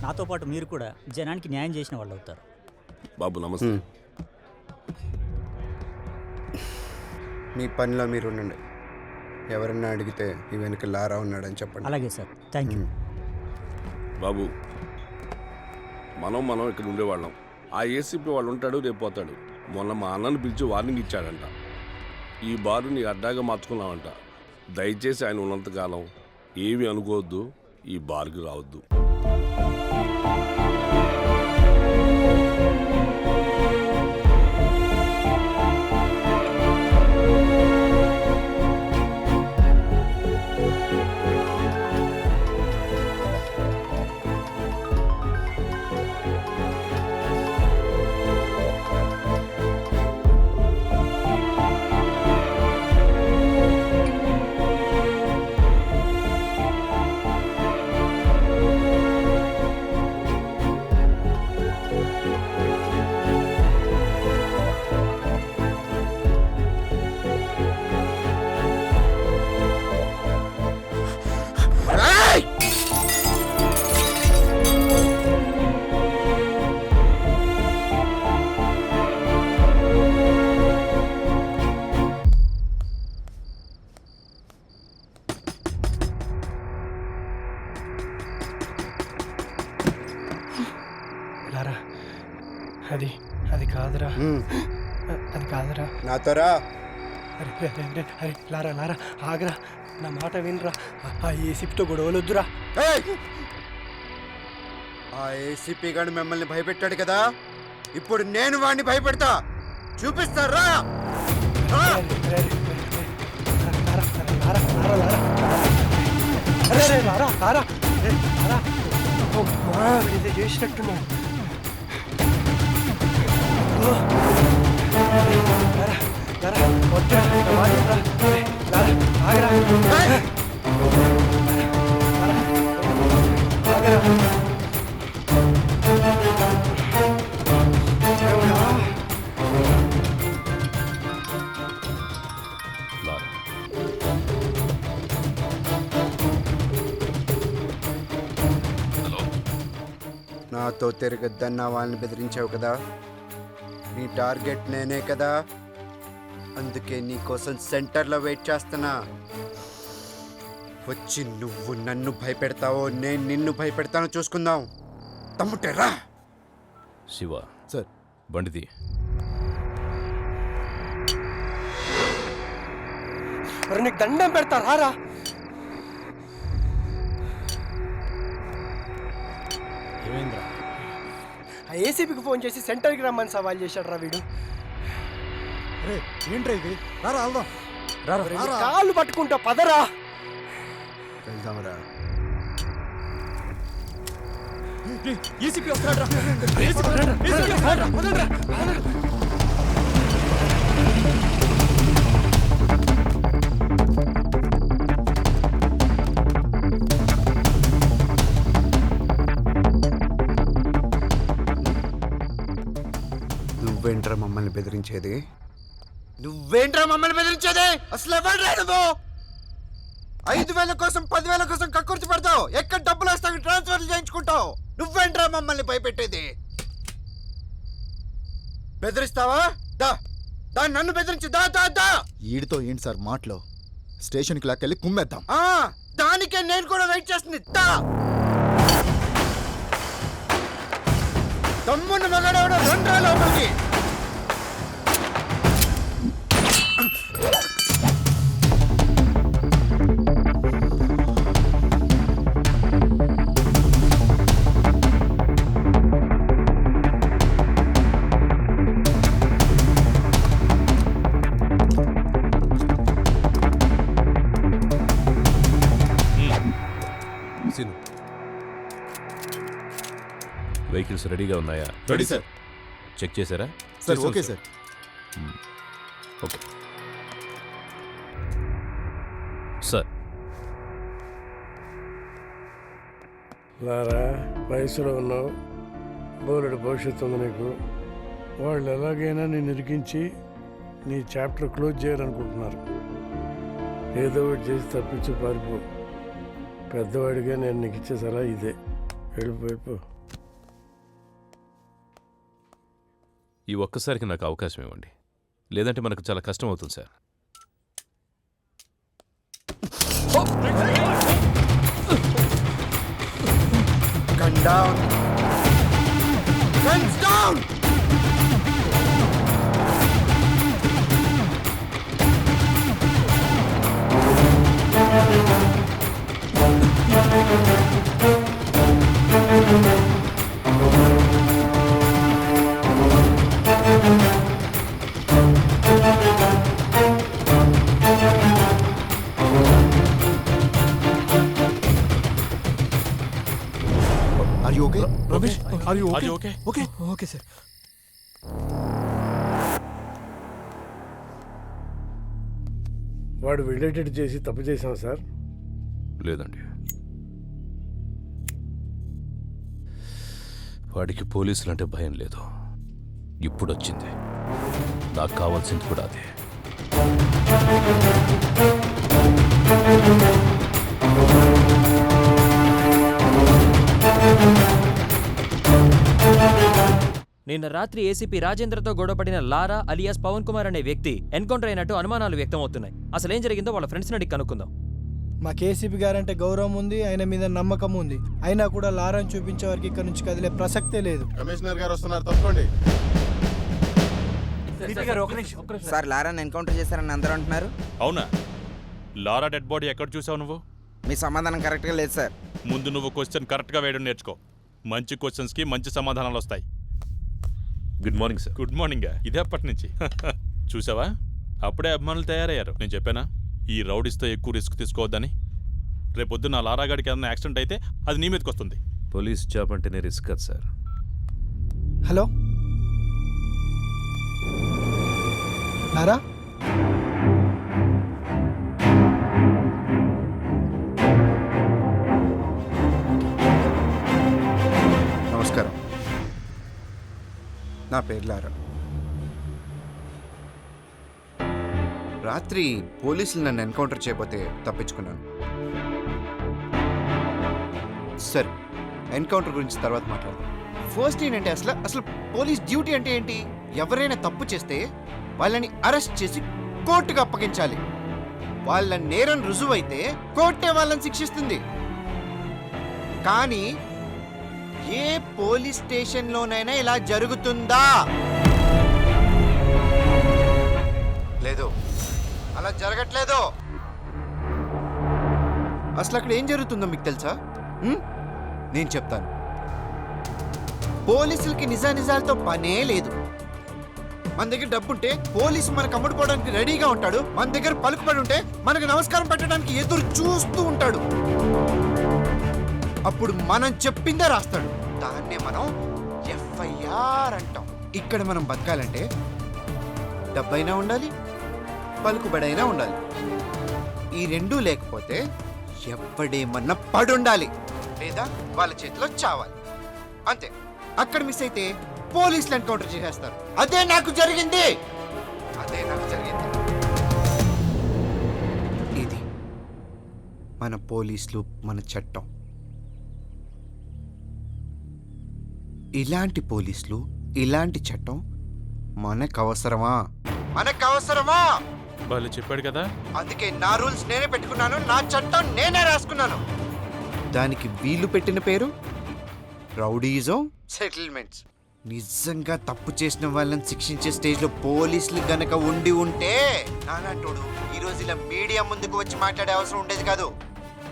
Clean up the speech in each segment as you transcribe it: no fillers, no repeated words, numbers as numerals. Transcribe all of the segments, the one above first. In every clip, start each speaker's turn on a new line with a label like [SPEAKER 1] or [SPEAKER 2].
[SPEAKER 1] నాతో పాటు మీరు కూడా జనానికి న్యాయం చేసిన వాళ్ళు అవుతారు.
[SPEAKER 2] బాబు నమస్తే.
[SPEAKER 3] మీ పనిలో మీరు ఉండండి. ఎవరన్నా అడిగితే ఈ వెనక లారా ఉన్నాడని చెప్పండి.
[SPEAKER 1] అలాగే సార్, థ్యాంక్ యూ.
[SPEAKER 2] బాబు మనం ఇక్కడ ఉండేవాళ్ళం. ఆ ఏసీపీ వాళ్ళు ఉంటాడు, రేపు పోతాడు. మొన్న మా అన్నను పిలిచి వార్నింగ్ ఇచ్చాడంట. ఈ బారు నీ అడ్డాగా మార్చుకున్నావంట. దయచేసి ఆయన ఉన్నంతకాలం ఏమీ అనుకోవద్దు, ఈ బార్కి రావద్దు.
[SPEAKER 4] లారా, అది కాదురా, అది కాదురా.
[SPEAKER 3] నాతోరా.
[SPEAKER 4] అరే అరే లారా లారా, ఆగరా, నా మాట వినరా. ఆ ఏసీపీతో గొడవలొద్దురా.
[SPEAKER 3] ఆ ఏసీపీ గారు మిమ్మల్ని భయపెట్టాడు కదా, ఇప్పుడు నేను వాడిని భయపెడతా. చూపిస్తారా?
[SPEAKER 4] చేసినట్టున్నా.
[SPEAKER 3] నాతో తిరగద్దన్న వాళ్ళని బెదిరించావు కదా, నీ టార్గెట్ నేనే కదా. అందుకే నీ కోసం సెంటర్లో వెయిట్ చేస్తున్నా. వచ్చి నువ్వు నన్ను భయపెడతావో నేను నిన్ను భయపెడతానో చూసుకుందాం. తమ్ముటేరా.
[SPEAKER 5] శివ సార్, బండిది.
[SPEAKER 4] నీకు దండం పెడతా, రారా.
[SPEAKER 1] ఏమైందిరా?
[SPEAKER 4] ఆ ఏసీపీకి ఫోన్ చేసి సెంటర్కి రమ్మని సవాల్ చేశాడు రా వీడు.
[SPEAKER 6] ఏంట్రా ఇది? రారా వెళ్దాం.
[SPEAKER 4] కాళ్ళు పట్టుకుంటా, పదరా.
[SPEAKER 3] వెళ్దాంరా.
[SPEAKER 6] ఏసీపీ వస్తాడు.
[SPEAKER 3] నువ్వేంట్రా మమ్మల్ని బెదిరించేది? అసలు ఎవడ్రా నువ్వు? 5,000 కోసం 10,000 కోసం కక్కుర్చి పడతావు. ఎక్కడ డబ్బులు వస్తావు ట్రాన్స్ఫర్ చేయించుకుంటావు. నువ్వేంట్రా మమ్మల్ని భయపెట్టేది? బెదిరిస్తావా? దా నన్ను బెదిరించి దా.
[SPEAKER 6] ఈడితో ఏంటి సార్ మాటలో? స్టేషన్కి లాక్కెళ్ళి కుమ్మేద్దాం.
[SPEAKER 3] దానికే నేను కూడా వెయిట్ చేస్తుంది. దా. తమ్ముని మగాడెవడో రెండ్రా లోపలికి.
[SPEAKER 5] వెహికల్స్ రెడీగా ఉన్నాయా?
[SPEAKER 6] Ready sir.
[SPEAKER 5] చెక్ చేశారా?
[SPEAKER 6] Sir okay sir.
[SPEAKER 5] Okay sir.
[SPEAKER 7] లారా, వయసులో ఉన్నావు, బోలెడు భవిష్యత్తు ఉంది నీకు. వాళ్ళు ఎలాగైనా నేను ఇరికించి నీ చాప్టర్ క్లోజ్ చేయాలనుకుంటున్నారు. ఏదో ఒకటి చేసి తప్పించి పారిపో. పెద్దవాడిగా నేను నీకు ఇచ్చే సలహా ఇదే. వెళ్ళిపో.
[SPEAKER 5] ఈ ఒక్కసారికి నాకు అవకాశం ఇవ్వండి, లేదంటే మనకు చాలా కష్టం అవుతుంది sir.
[SPEAKER 3] Gun down. Guns down.
[SPEAKER 6] Are you okay?
[SPEAKER 4] Ramesh are you
[SPEAKER 5] Are you
[SPEAKER 4] okay?
[SPEAKER 5] okay?
[SPEAKER 4] Okay okay sir.
[SPEAKER 7] వాడు వెళ్ళేటట్టు చేసి తప్పు చేశాం సార్.
[SPEAKER 5] లేదండి, వాడికి పోలీసులంటే భయం లేదు. ఇప్పుడు వచ్చింది, నాకు కావాల్సింది కూడా అదే.
[SPEAKER 8] నిన్న రాత్రి ఏసీపీ రాజేంద్రతో గొడవపడిన లారా అలియాస్ పవన్ కుమార్ అనే వ్యక్తి ఎన్కౌంటర్ అయినట్టు అనుమానాలు వ్యక్తమవుతున్నాయి. అసలేం జరిగిందో వాళ్ళ ఫ్రెండ్స్ని అడిగి కనుక్కుందాం.
[SPEAKER 4] మా కేసీపీ గారంటే గౌరవం ఉంది, ఆయన మీద నమ్మకం ఉంది. అయినా కూడా లారాని చూపించే వారికి ఇక్కడ నుంచి కదిలే ప్రసక్తే లేదు.
[SPEAKER 6] కమిషనర్ గారు వస్తున్నారు, తప్పండి.
[SPEAKER 9] సార్ లారాని ఎన్కౌంటర్ చేశారని అందరూ అంటున్నారు.
[SPEAKER 10] అవునా? లారా డెడ్ బాడీ ఎక్కడ చూసావు నువ్వు?
[SPEAKER 9] మీ సమాధానం కరెక్ట్గా లేదు సార్.
[SPEAKER 10] ముందు నువ్వు క్వశ్చన్ కరెక్ట్గా వేయడం నేర్చుకో. మంచి క్వశ్చన్స్కి మంచి సమాధానాలు వస్తాయి.
[SPEAKER 5] Good morning sir.
[SPEAKER 10] Good morning. ఇదే అప్పటి నుంచి చూసావా, అప్పుడే అభిమానులు తయారయ్యారు. నేను చెప్పానా ఈ రౌడీస్తో ఎక్కువ రిస్క్ తీసుకోవద్దని? రేపొద్దున లారాగాడికి ఏదైనా యాక్సిడెంట్ అయితే అది నీ మీదకి వస్తుంది.
[SPEAKER 5] పోలీస్ జాబ్ అంటేనే రిస్క్ కదా సార్.
[SPEAKER 4] హలో లారా,
[SPEAKER 3] నమస్కారం. నా పేరు లారా. రాత్రి పోలీసులు నన్ను ఎన్కౌంటర్ చేయబోతే తప్పించుకున్నాను. సరే, ఎన్కౌంటర్ గురించి తర్వాత మాట్లాడదాం. ఫస్ట్ ఏంటంటే అసలు పోలీస్ డ్యూటీ అంటే ఏంటి? ఎవరైనా తప్పు చేస్తే వాళ్ళని అరెస్ట్ చేసి కోర్టుకు అప్పగించాలి. వాళ్ళ నేరం రుజువైతే కోర్టే వాళ్ళని శిక్షిస్తుంది. కానీ ఏ పోలీస్ స్టేషన్లోనైనా ఇలా జరుగుతుందా? లేదు, అలా జరగట్లేదు. అసలు అక్కడ ఏం జరుగుతుందో మీకు తెలుసా? నేను చెప్తాను. పోలీసులకి నిజానిజాలతో పనే లేదు. మన దగ్గర డబ్బుంటే పోలీసు మనకు అమ్ముడుపోవడానికి రెడీగా ఉంటాడు. మన దగ్గర పలుకుబడి ఉంటే మనకు నమస్కారం పెట్టడానికి ఎదురు చూస్తూ ఉంటాడు. అప్పుడు మనం చెప్పిందే రాస్తాడు. దాన్నే మనం ఎఫ్ఐఆర్ అంటాం. ఇక్కడ మనం బతకాలంటే డబ్బైనా ఉండాలి, పలుకుబడైనా ఉండాలి. ఈ రెండూ లేకపోతే ఎవడేమన్నా పడుండాలి, లేదా వాళ్ళ చేతిలో చావాలి. అంతే. అక్కడ మిస్ అయితే పోలీసులు ఎన్కౌంటర్ చేసేస్తారు. అదే నాకు జరిగింది. ఇది మన పోలీసులు, మన చట్టం. ఇలాంటి పోలీసులు, ఇలాంటి చట్టం మనకు అవసరమా?
[SPEAKER 10] వాళ్ళు చెప్పాడు కదా.
[SPEAKER 3] అందుకే నా రూల్స్ నేనే పెట్టుకున్నాను, నా చట్టం నేనే రాసుకున్నాను. దానికి వీళ్ళు పెట్టిన పేరు రౌడీజం సెటిల్మెంట్స్. నిజంగా తప్పు చేసిన వాళ్ళని శిక్షించే స్టేజ్లో పోలీసులు గనక ఉండి ఉంటే నానంటోడు ఈరోజు ఇలా మీడియా ముందుకు వచ్చి మాట్లాడే అవసరం ఉండేది కాదు.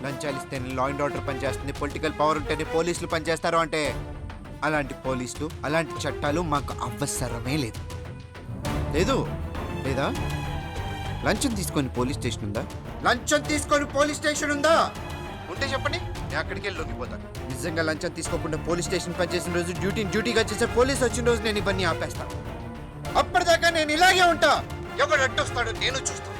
[SPEAKER 3] లంచాలు ఇస్తేనే లా అండ్ ఆర్డర్ పనిచేస్తుంది, పొలిటికల్ పవర్ ఉంటేనే పోలీసులు పనిచేస్తారు అంటే అలాంటి పోలీసులు, అలాంటి చట్టాలు మాకు అవసరమే లేదు. లేదా? లంచం తీసుకొని పోలీస్ స్టేషన్ ఉందా? ఉంటే చెప్పండి, నేను అక్కడికి వెళ్ళి లొంగిపోతాను. నిజంగా లంచం తీసుకోకుండా పోలీస్ స్టేషన్ పనిచేసిన రోజు డ్యూటీగా చేసే పోలీస్ వచ్చిన రోజు నేను ఇవన్నీ ఆపేస్తాను. అప్పటిదాకా నేను ఇలాగే ఉంటా. ఎవడు అడ్డొస్తాడో నేను చూస్తాను.